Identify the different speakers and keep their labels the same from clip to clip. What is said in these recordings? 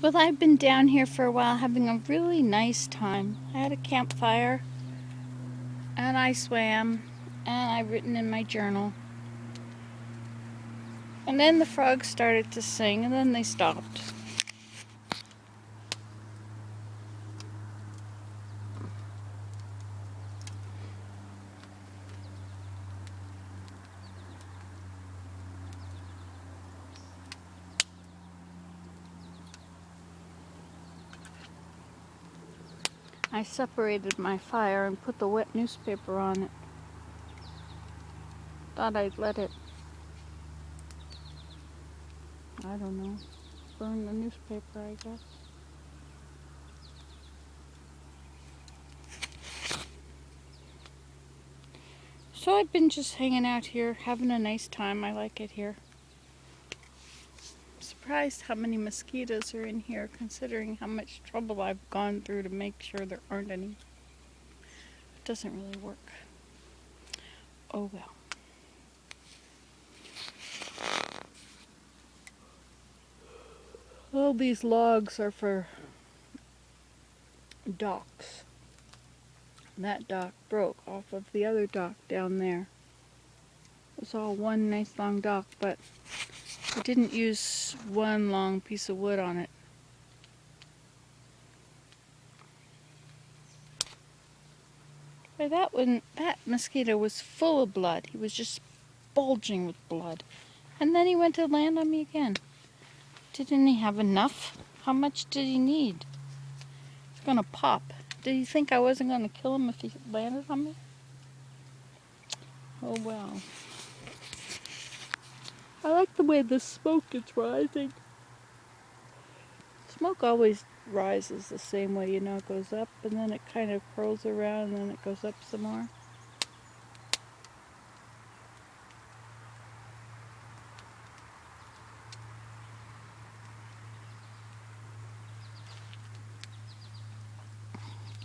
Speaker 1: Well, I've been down here for a while having a really nice time. I had a campfire, and I swam, and I've written in my journal. And then the frogs started to sing, and then they stopped. I separated my fire and put the wet newspaper on it. Thought I'd let it, I don't know, burn the newspaper, I guess. So I've been just hanging out here, having a nice time. I like it here. I'm surprised how many mosquitoes are in here, considering how much trouble I've gone through to make sure there aren't any. It doesn't really work. Oh well. All these logs are for docks. That dock broke off of the other dock down there. It was all one nice long dock, but I didn't use one long piece of wood on it. But that mosquito was full of blood. He was just bulging with blood. And then he went to land on me again. Didn't he have enough? How much did he need? He's gonna pop. Did he think I wasn't gonna kill him if he landed on me? Oh well. I like the way the smoke is rising. Smoke always rises the same way, you know, it goes up and then it kind of curls around and then it goes up some more.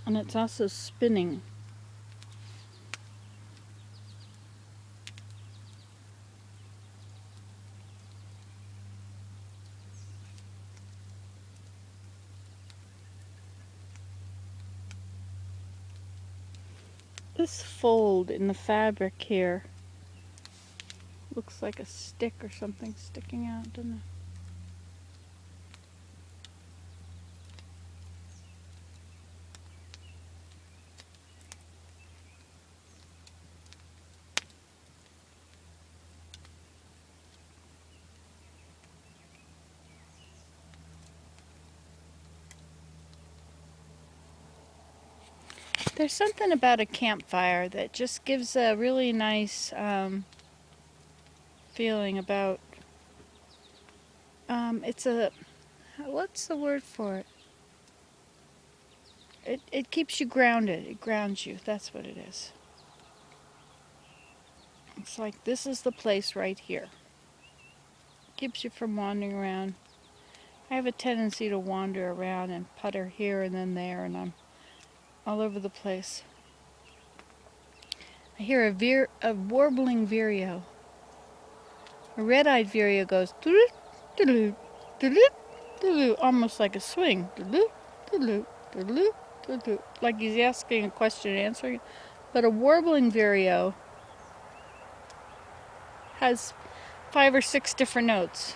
Speaker 1: And it's also spinning. This fold in the fabric here looks like a stick or something sticking out, doesn't it? There's something about a campfire that just gives a really nice feeling about, it's a, what's the word for it? It keeps you grounded. It grounds you. That's what it is. It's like this is the place right here. Keeps you from wandering around. I have a tendency to wander around and putter here and then there, and I'm all over the place. I hear a warbling vireo. A red-eyed vireo goes doo doo doo doo, almost like a swing, doo doo doo doo, like he's asking a question and answering. But a warbling vireo has 5 or 6 different notes.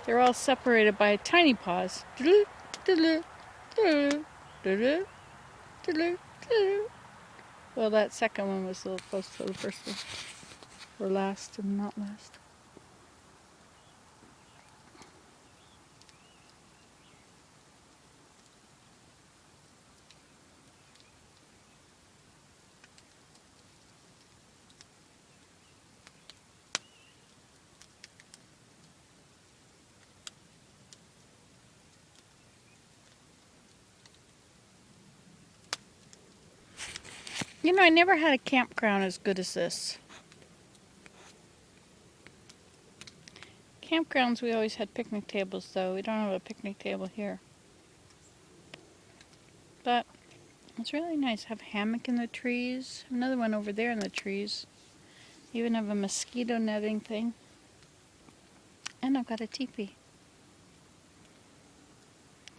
Speaker 1: They're all separated by a tiny pause. Doo doo doo doo doo. Well, that second one was a little close to the first one. Or last and not last. You know, I never had a campground as good as this. Campgrounds, we always had picnic tables, though. We don't have a picnic table here. But it's really nice. Have a hammock in the trees. Another one over there in the trees. Even have a mosquito netting thing. And I've got a teepee.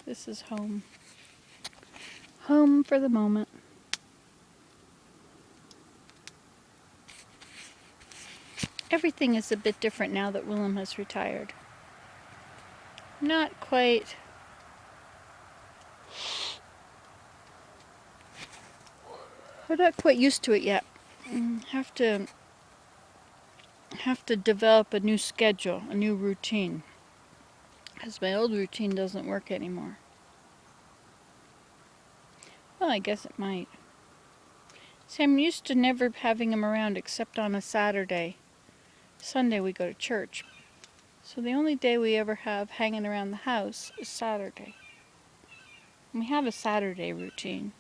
Speaker 1: This is home. Home for the moment. Everything is a bit different now that Willem has retired. Not quite. I'm not quite used to it yet. Have to develop a new schedule, a new routine, because my old routine doesn't work anymore. Well, I guess it might. See, I'm used to never having him around except on a Saturday. Sunday we go to church. So the only day we ever have hanging around the house is Saturday. And we have a Saturday routine.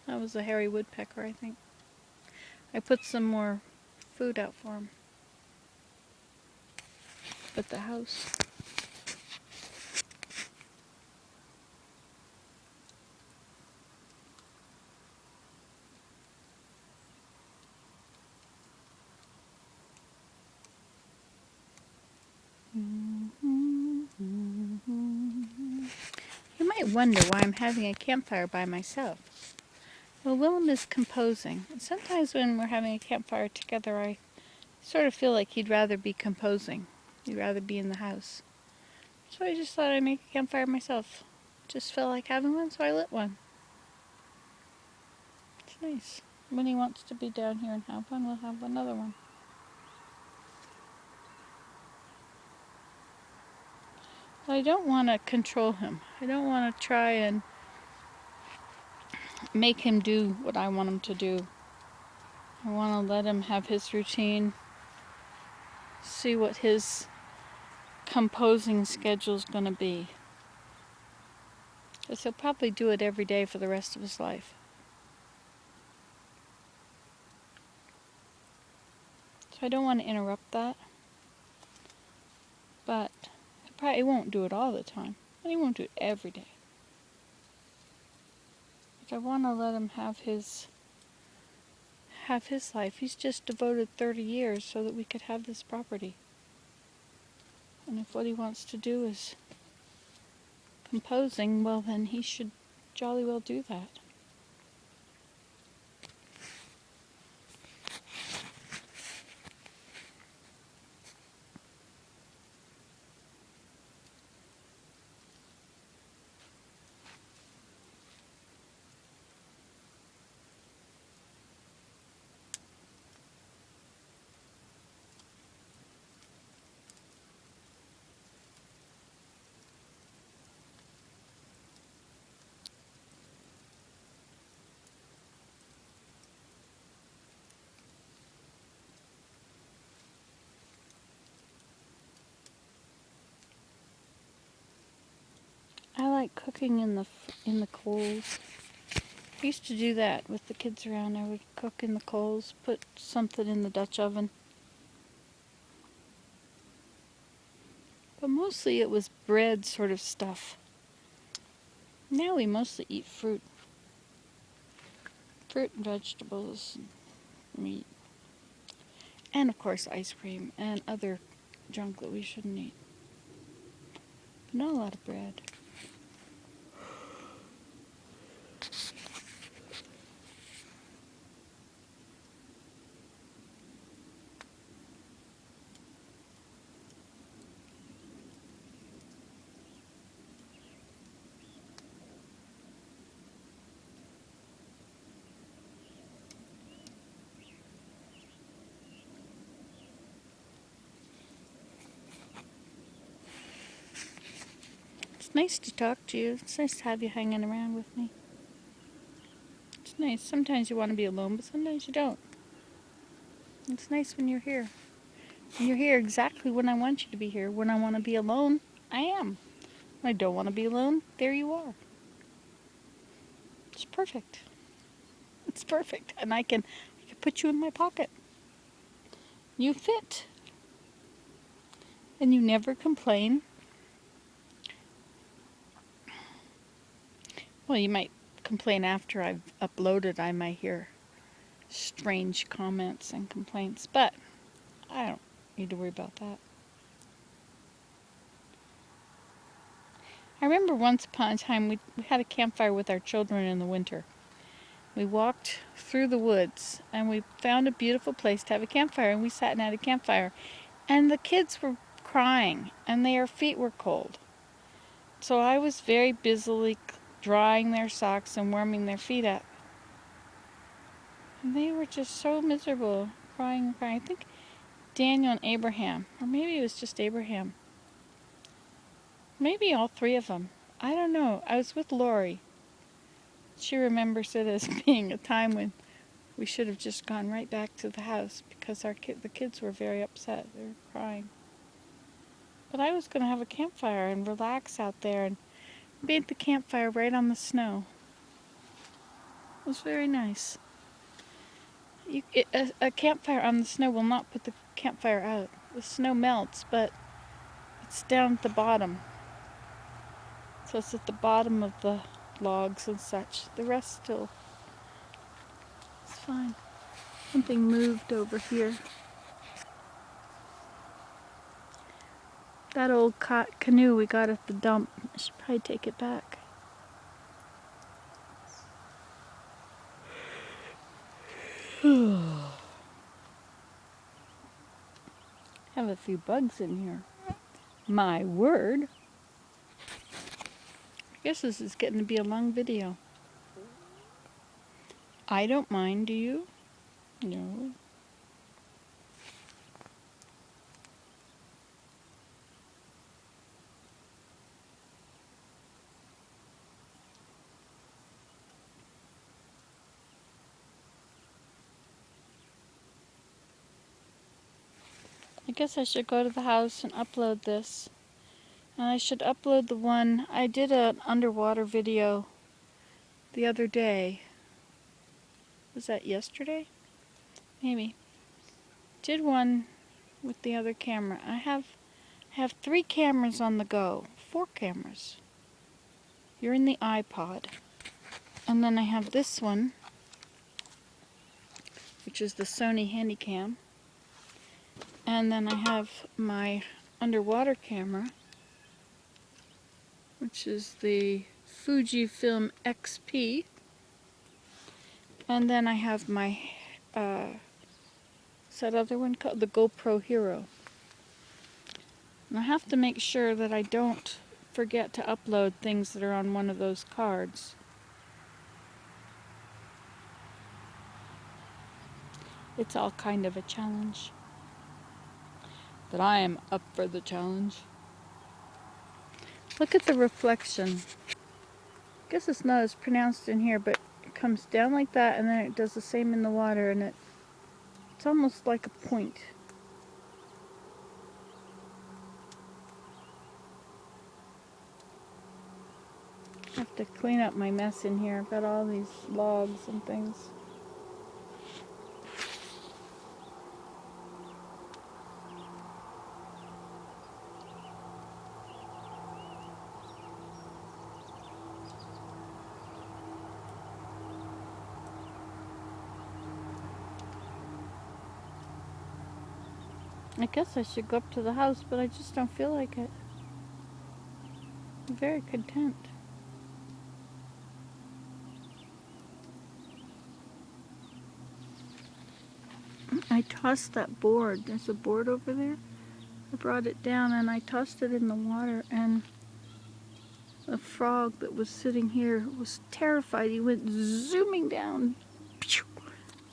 Speaker 1: That was a hairy woodpecker, I think. I put some more food out for him at the house. You might wonder why I'm having a campfire by myself. Well, Willem is composing. Sometimes when we're having a campfire together, I sort of feel like he'd rather be composing. He'd rather be in the house. So I just thought I'd make a campfire myself. Just felt like having one, so I lit one. It's nice. When he wants to be down here and have one, we'll have another one. I don't want to control him. I don't want to try and make him do what I want him to do. I want to let him have his routine, see what his composing schedule's going to be. Because he'll probably do it every day for the rest of his life. So I don't want to interrupt that. But he probably won't do it all the time. And he won't do it every day. But I want to let him have his life. He's just devoted 30 years so that we could have this property. And if what he wants to do is composing, well then he should jolly well do that. I like cooking in the coals. I used to do that with the kids around. I would cook in the coals, put something in the Dutch oven. But mostly it was bread sort of stuff. Now we mostly eat fruit. Fruit and vegetables, and meat. And of course ice cream and other junk that we shouldn't eat. But not a lot of bread. It's nice to talk to you. It's nice to have you hanging around with me. It's nice. Sometimes you want to be alone, but sometimes you don't. It's nice when you're here. And you're here exactly when I want you to be here. When I want to be alone, I am. When I don't want to be alone, there you are. It's perfect. It's perfect. And I can put you in my pocket. You fit. And you never complain. Well, you might complain after I've uploaded. I might hear strange comments and complaints, but I don't need to worry about that. I remember once upon a time we had a campfire with our children in the winter. We walked through the woods and we found a beautiful place to have a campfire, and we sat and had a campfire. And the kids were crying and their feet were cold. So I was very busily drying their socks and warming their feet up. And they were just so miserable, crying and crying. I think Daniel and Abraham, or maybe it was just Abraham. Maybe all three of them. I don't know. I was with Lori. She remembers it as being a time when we should have just gone right back to the house because the kids were very upset. They were crying. But I was going to have a campfire and relax out there, and made the campfire right on the snow. It was very nice. A campfire on the snow will not put the campfire out. The snow melts, but it's down at the bottom. So it's at the bottom of the logs and such. The rest still is fine. Something moved over here. That old canoe we got at the dump. I should probably take it back. Have a few bugs in here. My word. I guess this is getting to be a long video. I don't mind, do you? No. I guess I should go to the house and upload this. And I should upload the one, I did an underwater video the other day. Was that yesterday? Maybe. Did one with the other camera. I have 3 cameras on the go. 4 cameras. You're in the iPod. And then I have this one, which is the Sony Handycam. And then I have my underwater camera, which is the Fujifilm XP. And then I have my, what's that other one called? The GoPro Hero. And I have to make sure that I don't forget to upload things that are on one of those cards. It's all kind of a challenge. But I am up for the challenge. Look at the reflection. I guess it's not as pronounced in here, but it comes down like that and then it does the same in the water, and it's almost like a point. I have to clean up my mess in here. I've got all these logs and things. I guess I should go up to the house, but I just don't feel like it. I'm very content. I tossed that board. There's a board over there. I brought it down and I tossed it in the water, and the frog that was sitting here was terrified. He went zooming down to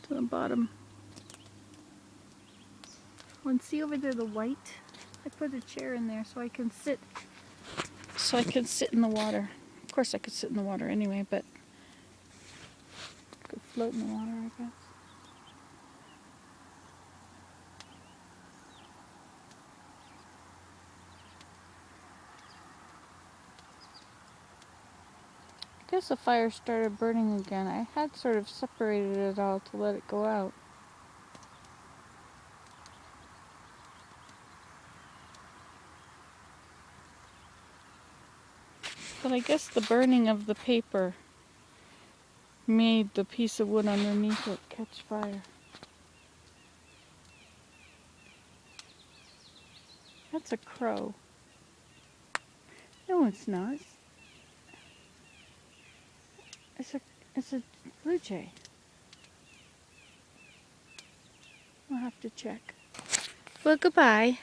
Speaker 1: the bottom. And see over there the white? I put a chair in there so I can sit in the water. Of course I could sit in the water anyway, but I could float in the water, I guess. I guess the fire started burning again. I had sort of separated it all to let it go out. But I guess the burning of the paper made the piece of wood underneath it catch fire. That's a crow. No, it's not. It's a blue jay. I'll have to check. Well, goodbye.